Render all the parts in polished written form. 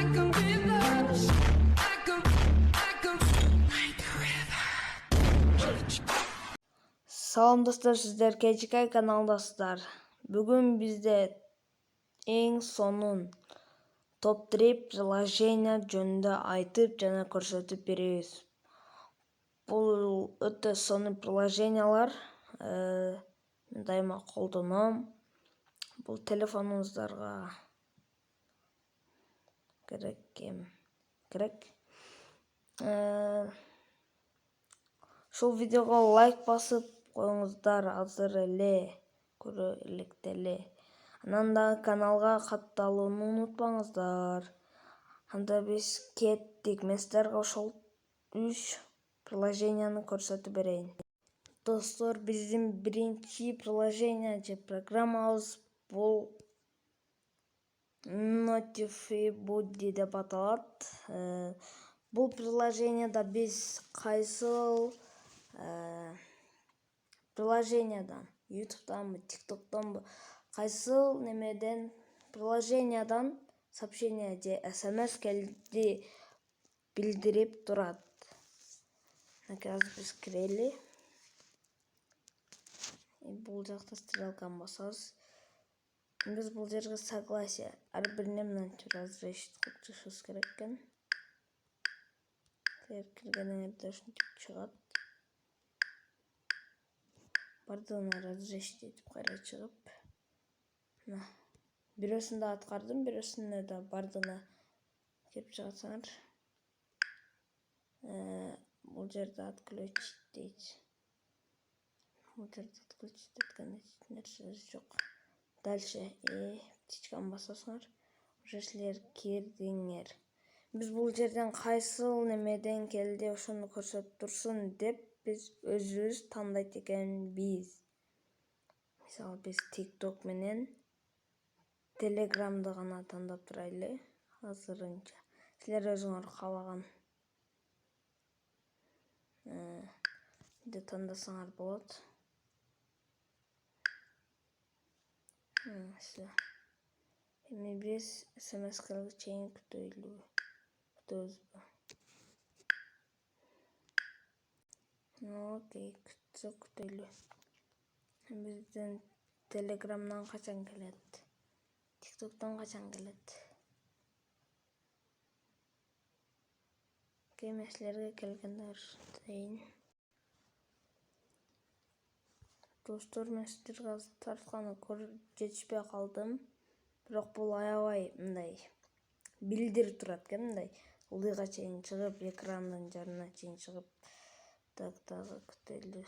like a river, like a river. Салам достор, сиздер KCK каналдасыздар. Бүгүн бизде эң сонун топ-3 приложение жөнүндө айтып жана көрсөтүп беребиз. Бул өтө сонун приложениялар. Мен дайыма колдоном. Бул телефонуңуздарга керек. Ушул видеого лайк басып коюңуздар, азыр эле көрө электеле. Анан дагы каналга катталууну унутпаңыздар. Анда биз кеттик. Мен сиздерге ошол 3 приложенияны көрсөтүп берейин. Достор, биздин биринчи приложение же программабыз бул Notify Buddy деп аталат. Бул приложенияда биз кайсыл приложениядан, YouTube'данбы, TikTok'тонбу, кайсыл немеден приложениядан сообщение же SMS келди билдирип турат. Азыр биз кирели. Бул жакта стрелканы басабыз. Биз бул жерге согласие, ар бир немени разрешить кылып чыгышыбыз керек экен. Киргениңерде ушинтип чыгат. Бардыгына разрешить этип кайра чыгып. Бирөөсүн да аткардым, бирөөсүнө да бардыгына кирип чыгасыңар. Бул жерде отключить дейт. Бул жерде отключить эткенде нерсеси жок. Дальше птичканы басасыңар. Уже силер кирдиңер. Биз бул жерден кайсыл немеден келди ошону көрсөтүп турсун деп биз өзүбүз тандайт экенбиз. Мисалы биз TikTok менен Telegram'ды гана тандап турайлы азырынча. Силер өзүңөр каалаган тандасаңар болот. Эми биз SMS-ге чейин күтөбүзбү? Окей, күтөйлү. Бизден Telegram'дан качан келет? TikTok'тон качан келет? Мен силерге келгендер дейин. Достор, мен сиздерге азыр тартканы жетишпей калдым. Бирок бул аябай мындай билдирип турат экен, мындай ылдыйга чейин чыгып, экрандын жарына чейин чыгып. Дагы күтөйлү.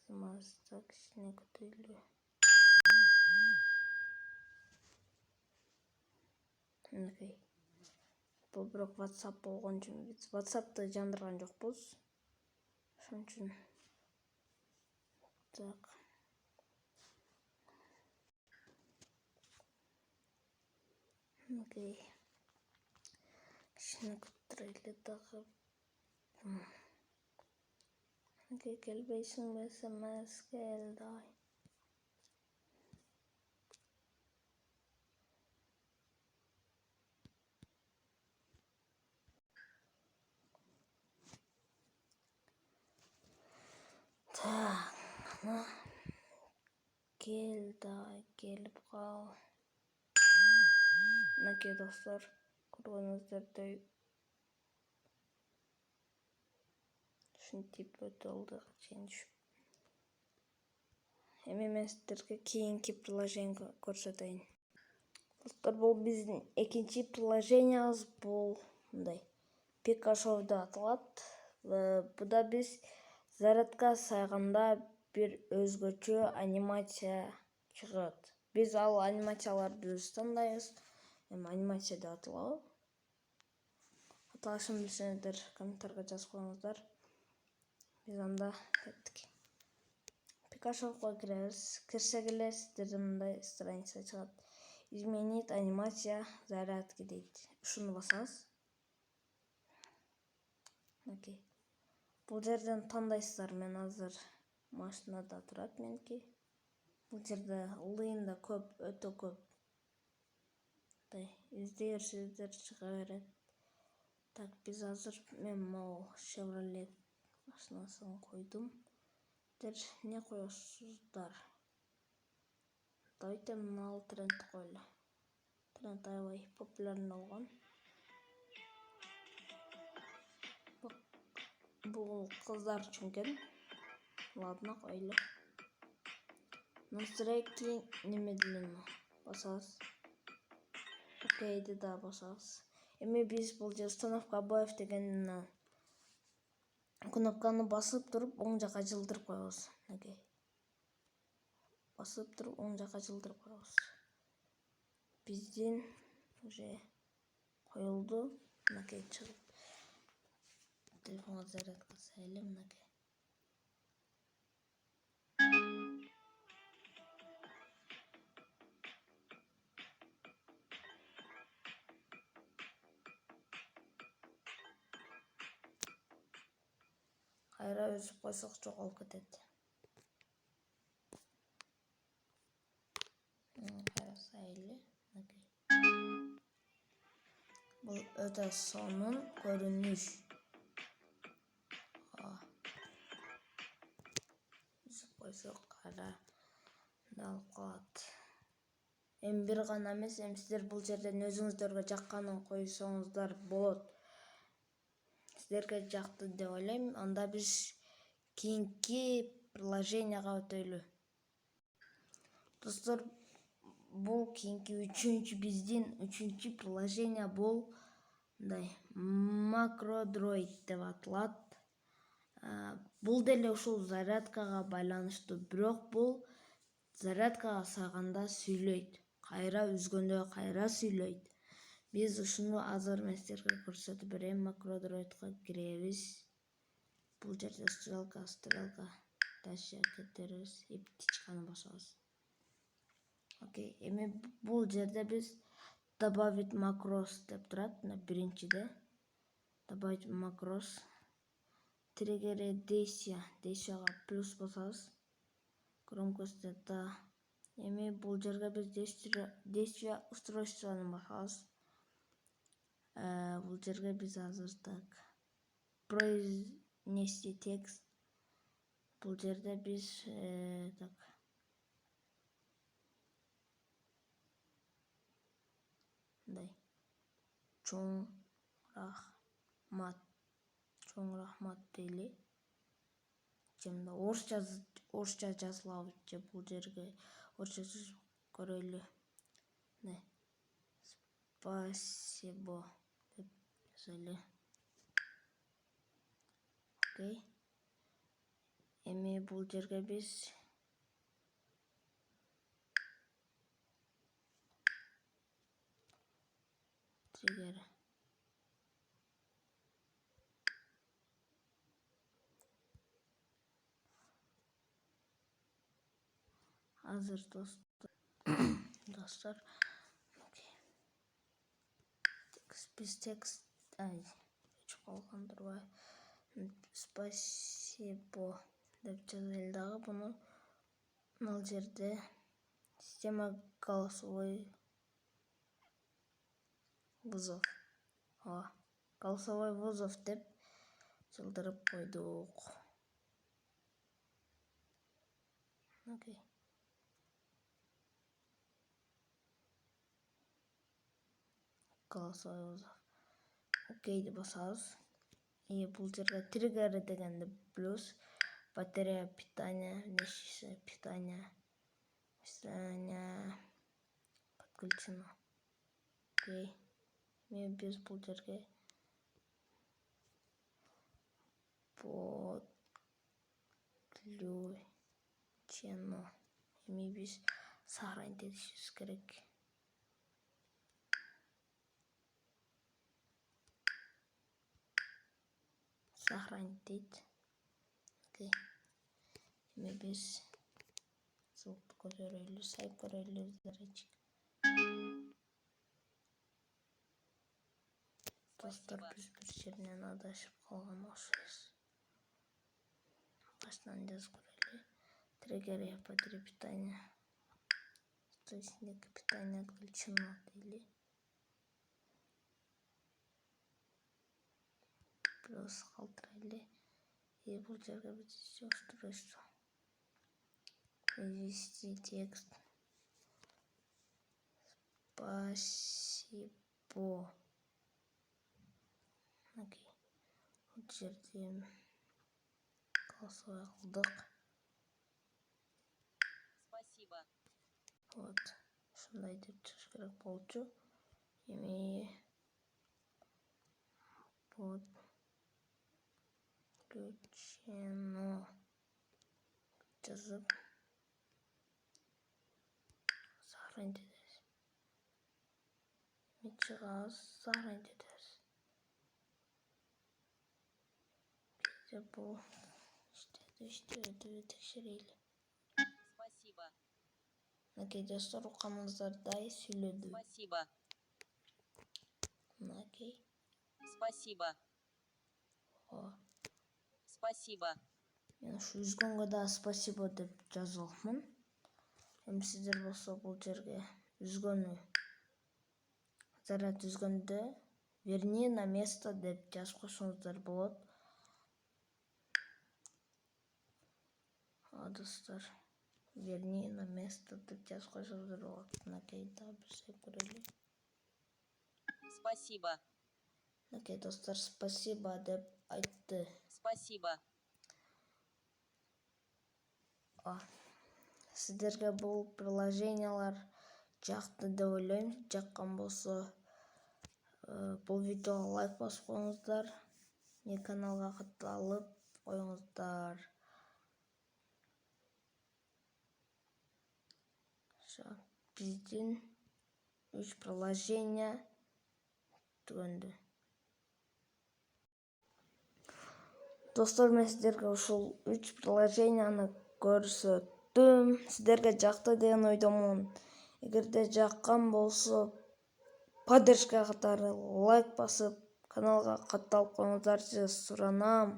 Азыр кичине күтөйлү. Окей. Бул бирок WhatsApp болгон үчүн биз WhatsApp'ты жандырган жокпуз. Ошон үчүн. Так. Окей. Кичине күтүрөлү дагы. Окей, келбейсиңби? SMS келди. Келип кал. Окей, достор, көргөнүңүздөрдөй ушинтип өтө ылдыйга чейин түшүп. Эми мен сиздерге кийинки приложение көрсөтөйүн. Достор, бул биздин экинчи приложениябыз. Бул мындай Pika Show деп аталат. Буда биз зарядка сайганда бир өзгөчө анимация чыгат. Биз ал анимацияларды өзүбүз тандайбыз. Анимация деп аталабы? Аталышын билсеңиздер комментарийге жазып коюңуздар. Биз анда кеттик. Pika Show'га киребиз. Кирсек эле сиздерде мындай страница чыгат. Изменить анимация зарядки дейт. Ушуну басабыз. Окей. Бул жерден тандайсыздар. Мен азыр машинада турат меники. Бул жерде лыйын да көп, өтө көп. Издерсиздер чыга берет. Так, биз азыр мен могу Chevrolet машинасын койдум. Сиздер не коесуздар? Давайте мына тренд койлу. Тренд аябай популярный болгон. Бул кыздар үчүн экен. Ладно, койлу. Настройки немедленно басабыз. Окейди да басабыз. Эми биз бул же установка обоев деген кнопканы басып туруп оң жака жылдырып коебуз. Окей. Басып туруп оң жака жылдырып коебуз. Биздин уже коюлду. Мынакей чыгып. Телефонго зарядка салели мынакей. Кайра өзүп койсок жоголуп кетет. Кайра сайли. Мынакей. Бул өтө сонун көрүнүш. Өзүп койсок кайра дал калат. Эми бир гана эмес, эми сиздер бул жерден өзүңүздөргө жакканын койсоңуздар болот. Сиздерге жакты деп ойлойм. Анда биз кийинки приложенияга өтөлү. Достор, бул кийинки биздин үчүнчү приложение бул мындай MacroDroid деп аталат. Бул деле ушул зарядкага байланыштуу, бирок бул зарядкага саганда сүйлөйт. Кайра үзгөндө кайра сүйлөйт. Биз ушуну азыр мен сиздерге көрсөтүп берейин. MacroDroid'га киребиз. Бул жерде стрелка, дальше кетебиз. И птичканы басабыз. Окей, эми бул жерде биз добавить макрос деп турат, мына биринчиде. Добавить макрос. Триггери действияга плюс басабыз. Громкость да. Эми бул жерге биз действие устройствону басабыз. Бул жерге биз азыр так произнести текст. Бул жерде биз так мындай чоң рахмат дейли. Же мында орусча жазылабы же бул жерге орусча көрөлү. Спасибо деп жазайлы. Окей. Эми бул жерге биз триггер азыр достор. Биз текст өчүп калгандырбы? Спасибо деп жазайлы дагы буну. Мына жерде система голосовой вызов. Голосовой вызов деп жылдырып койдук. Окей. Голосовой вызов. Окей деп басабыз. И бул жерде триггер дегенде плюс. Батарея питания, питания подключено. Окей. Мен биз бул жерге подключено. Эми биз сохранить этишибиз керек. Сохранить дейт. Окей. Эми биз звукту көтөрөлү, сайып көрөлү зарядчик. Достор, биз бир жерден адашып калган окшойбуз. Башынан жазып көрөлү. Триггер батарея питания. что içinde капитальная величина или плюс қалдырайлы. И бұл жерге біз устройство. Ввести текст. Спасибо. Окей. Бұл жерде голосовой қылдық. Спасибо. Вот. Шундай деп шығыш керек болчу. Эми подключено жазып сохранить етеміз. Эми чыгабыз, сохранить етеміз. Кейде бұл иштебейби текшерейли. Спасибо. Окей, достор, укамыңыздардай сүйлөдү. Спасибо. Окей. Спасибо. О, Спасибо. мен ушу үзгөнгө да спасибо деп жазылмын. Эми сиздер болсо бул жерге үзгөнү заряд үзгөндө верни на место деп жазып койсоңуздар болот. Достор, верни на место деп жазып койсоңуздар болот. Окей, да бирсе көрөлү. Спасибо. Окей, достор, спасибо деп айтты. Спасибо. Сиздерге бул приложениялар жакты деп ойлойм. Жаккан болсо бул видеого лайк басып коюңуздар. Менин каналга катталып коюңуздар. Биздин 3 приложение түгөндү. Достор, мен сиздерге ушул 3 приложенияны көрсөттүм. Сиздерге жакты деген ойдомун. Эгерде жаккан болсо поддержка катары лайк басып, каналга катталып коюңуздарчы суранам.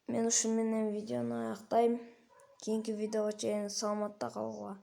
Мен ушу менен видеону аяктайм. Кийинки видеого чейин саламатта калгыла.